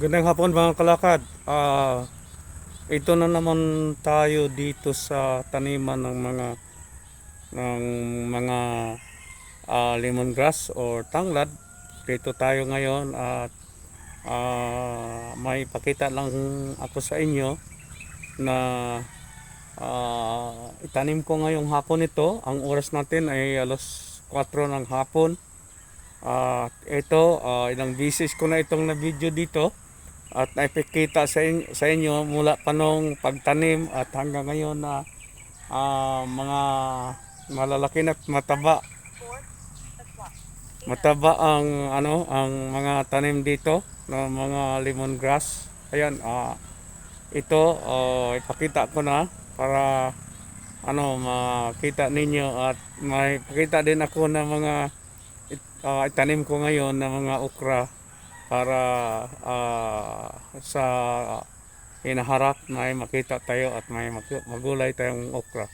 Magandang hapon mga kalakad. Ito na naman tayo dito sa taniman ng mga lemongrass or tanglad. Dito tayo ngayon at may pakita lang ako sa inyo na itanim ko ngayong hapon ito. Ang oras natin ay alas 4 ng hapon. At ito, ilang bisis ko na itong na video dito at naipikita sa inyo mula pa nung pagtanim at hanggang ngayon na mga malalaki na mataba ang mga tanim dito ng mga lemongrass. Ayan, ito ipakita ko na para makita ninyo at may pakita din ako na mga itanim ko ngayon na mga okra para sa hinaharap na ay makita tayo at may magulay tayong okra.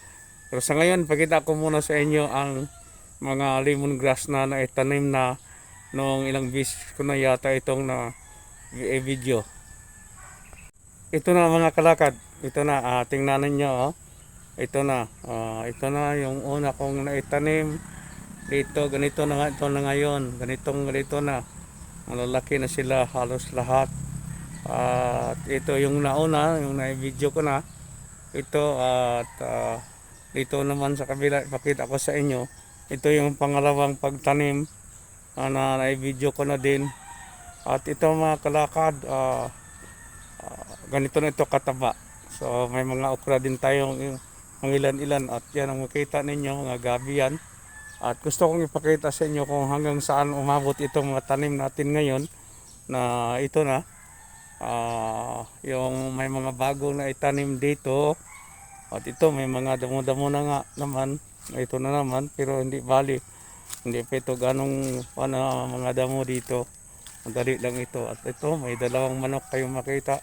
Pero sa ngayon, pakita ko muna sa inyo ang mga lemongrass na naitanim na noong ilang bis ko na yata itong na video. Ito na mga kalakad, ito na, tingnan ninyo, ito na yung una kong naitanim dito. Ganito na ito na ngayon, ganito na, malalaki na sila halos lahat. At ito yung nauna, yung na-video ko na ito. At dito naman sa kabila, ipakita ko sa inyo, ito yung pangalawang pagtanim na na-video ko na din. At ito mga kalakad, ganito na ito kataba. So may mga okra din tayong mga ilan-ilan, at yan ang makita ninyo, mga gabi yan. At gusto kong ipakita sa inyo kung hanggang saan umabot itong mga tanim natin ngayon na ito na. Yung may mga bagong na itanim dito. At ito may mga damo-damo na nga naman. Ito na naman, pero hindi bali. Hindi pa ito ganong mga damo dito. Madali lang ito. At ito may dalawang manok kayong makita.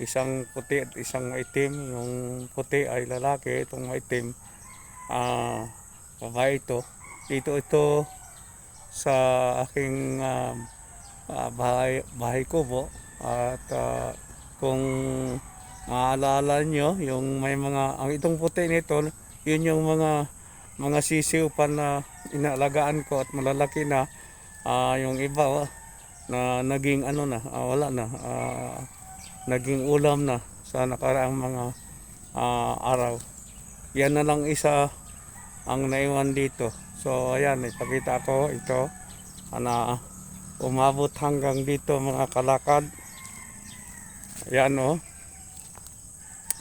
Isang puti at isang maitim. Yung puti ay lalaki, itong maitim babae ito. Dito ito sa aking bahay kubo. At kung maalala nyo, yung may mga, ang itong puti nito, yun yung mga sisiw pa na inaalagaan ko at malalaki na. Yung iba na naging wala na, naging ulam na sa nakaraang mga araw. Yan na lang isa ang naiwan dito. So ayan, ipakita ko ito na umabot hanggang dito mga kalakad. Ayan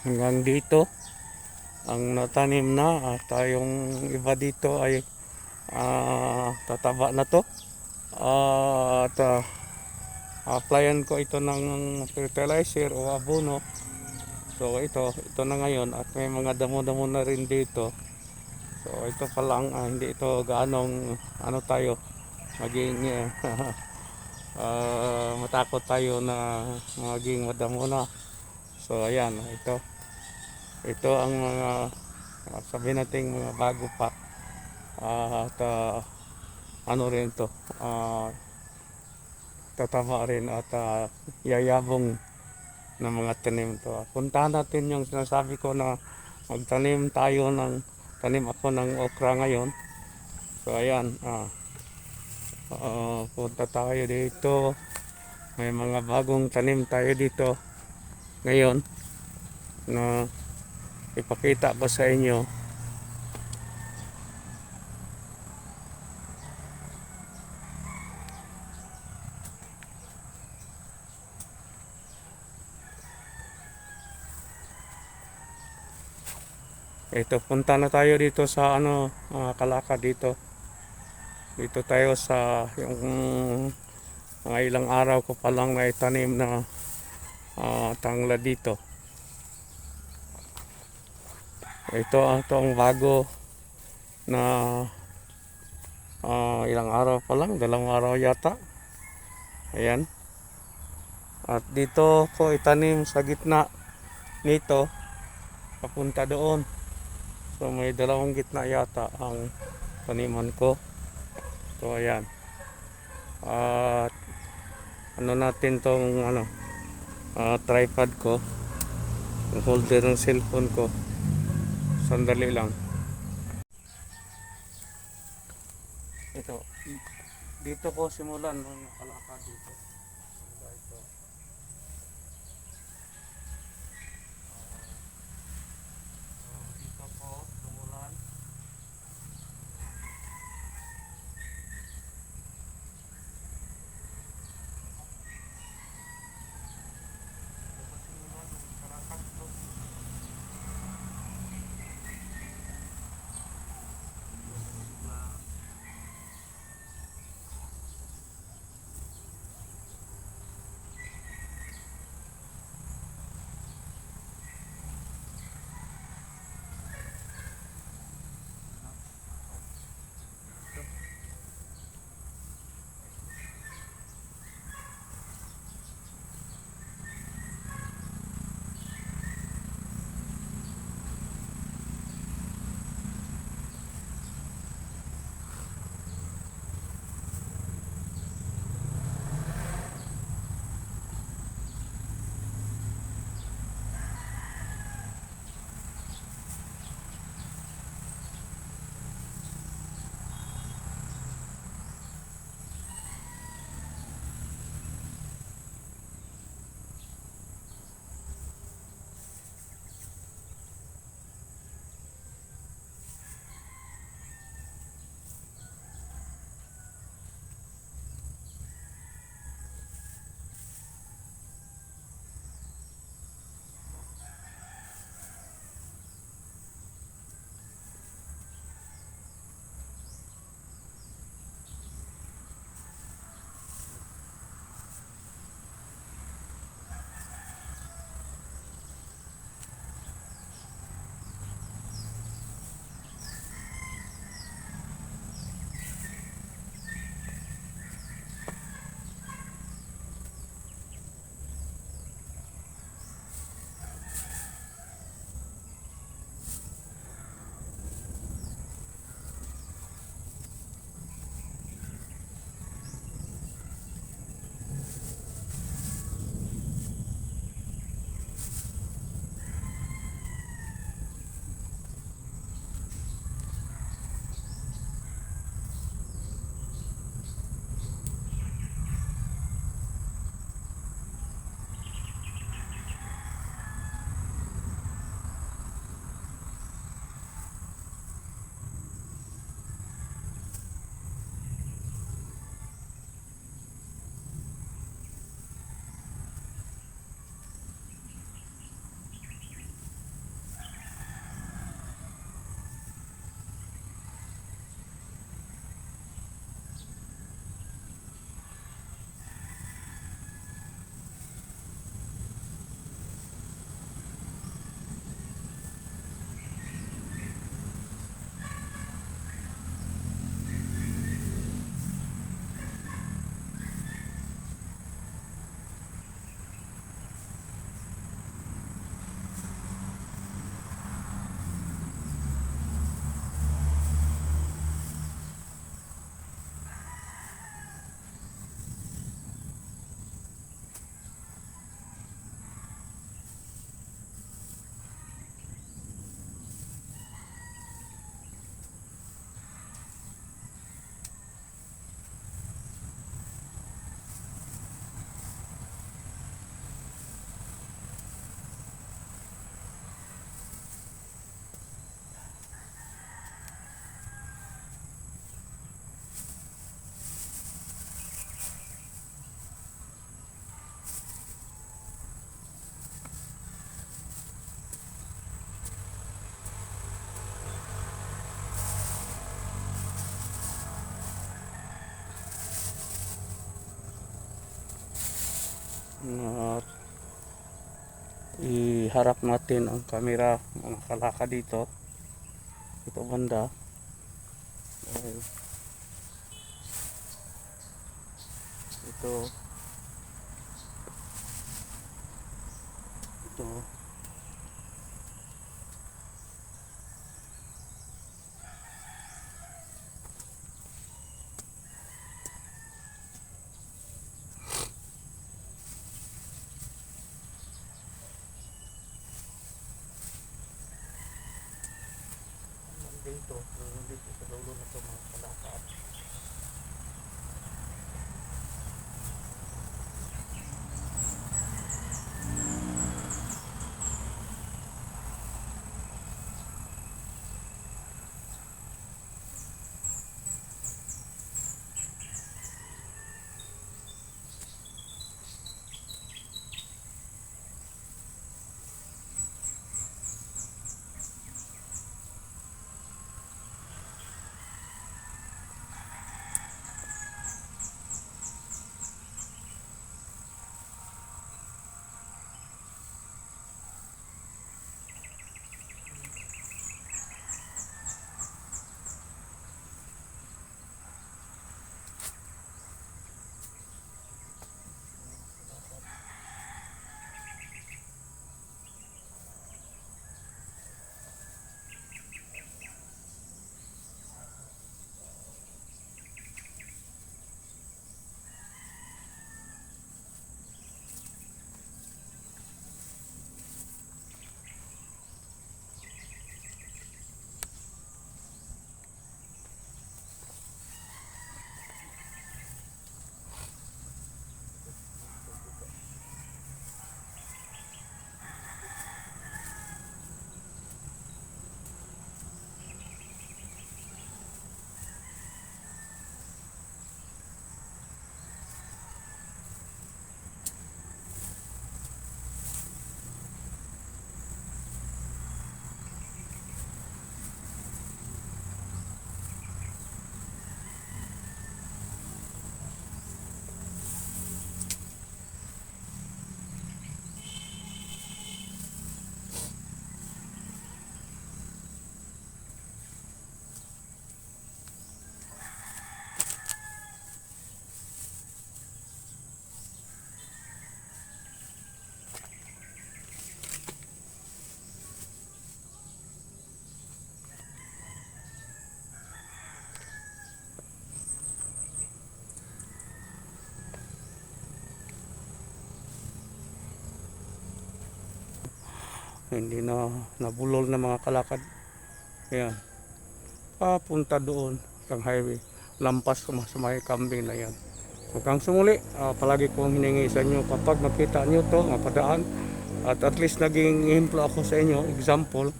hanggang dito ang natanim na. At yung iba dito ay tataba na to. At applyan ko ito ng fertilizer o abono. So ito na ngayon, at may mga damo-damo na rin dito. So ito pa lang, hindi ito gaanong tayo maging matakot tayo na maging madamo na. So ayan, ito ang mga sabihin natin mga bago pa. At rin to, tatama rin at yayabong ng mga tanim to. Puntahan natin yung sinasabi ko na magtanim tayo tanim ako ng okra ngayon. So ayan, punta tayo dito. May mga bagong tanim tayo dito ngayon na ipakita ko sa inyo. Ito, punta na tayo dito sa kalaka dito. Dito tayo sa yung mga ilang araw ko pa lang na itanim na tanglad dito. Ito ang bago na ilang araw pa lang, 2 araw yata. Ayan. At dito ko itanim sa gitna nito papunta doon. So may 2 gitna yata ang taniman ko. So ayan. At natin tong tripod ko, yung holder ng cellphone ko. Sandali lang. Ito, dito ko simulan ng nakalakad dito. Ito. Dito ko simulan. At iharap natin ang camera mga kalaka dito, ito banda. Ito ito dito, yung dito sa dulo na ito mga kalakad. Hindi na nabulol na mga kalakad. Ayan, papunta doon sa highway, lampas sa may kambing na yan. Hanggang sumuli, palagi kong hiningi sa inyo kapag makita nyo to mapadaan, at least naging ehemplo ako sa inyo, example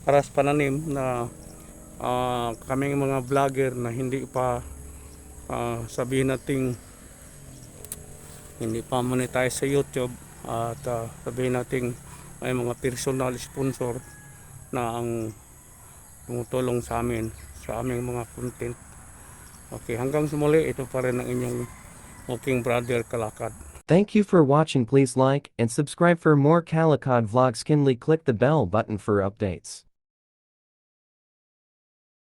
para sa pananim na kaming mga vlogger na hindi pa sabihin nating hindi pa monetize sa YouTube, at sabihin nating may mga personal sponsor na ang tumutulong sa amin sa aming mga content. Okay, hanggang sumuli, ito pa rin ang inyong Walking Brother Kalakad. Thank you for watching. Please like and subscribe for more Calicut vlogs. Kindly click the bell button for updates.